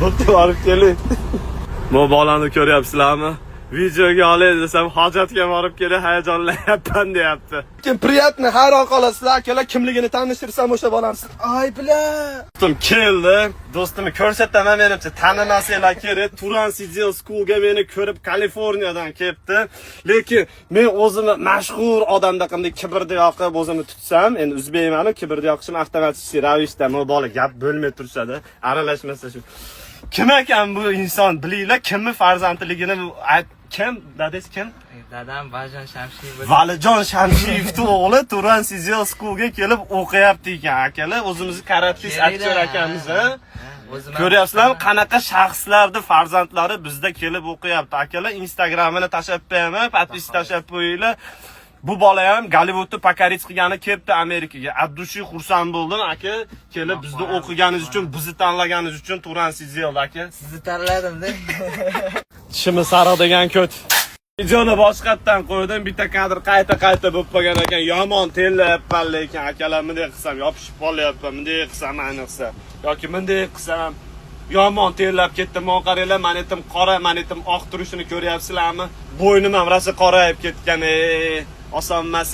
Bo'pti, borib keling. Bu bolani ko'ryapsizlarmi? Videoga olay desam, hojatga borib kelib hayajonlanyapman deyapti. Lekin приятно, hayron qolasizlar, akalar kimligini tanishtirsam o'sha bolani. Ay bila. Do'stim keldi. Do'stimni ko'rsataman menimcha, tanimasanglar kerak. Turan City Schoolga meni ko'rib Kaliforniyadan kelibdi. Lekin men o'zimni mashhur odamda qanday kibrda yoqib o'zimni tutsam, endi o'zbekman, kibrda yoqishim avtomatik ravishda bu bola gap bo'lmay tursa-da, aralashmasa shu. Kim ekan bu inson? Bilinglar, kimni farzandligini kim? Dadasi kim? Dadam Valijon Shamshiyev. Valijon Shamshiyevning o'g'li Turan City Schoolga kelib o'qiyapti ekan, akalar. O'zimizni karatist aktyor akamiz, ha? Ko'ryapsizlarmi, qanaqa shaxslarning farzandlari bizda kelib o'qiyapti. Akalar, Instagramini tashab qo'yaman, podpis tashab qo'yinglar. Bu bola ham Gollivudni pakarit qilgani kelibdi Amerikaga. Abdushi xursand bo'ldim, aka. Kelib bizda o'qiganingiz uchun, bizni tanlaganingiz uchun Turan City aka. Sizni tanladim-da. Tishimiz sariq degan ko't. Videoni boshqatdan qo'ydim, bitta kadr qayta bo'lib qolgan ekan. Yomon terlayapman lekin akalar, bunday qilsam yopishib qolyapman, bunday qilsam ayniqsa. Yoki bunday qilsam yomon terlab ketdim. Mana qaranglar, manitim qora, manitim oq turishini ko'ryapsizlarmi? Bo'ynim ham rosa qorayib ketgan. Oson emas.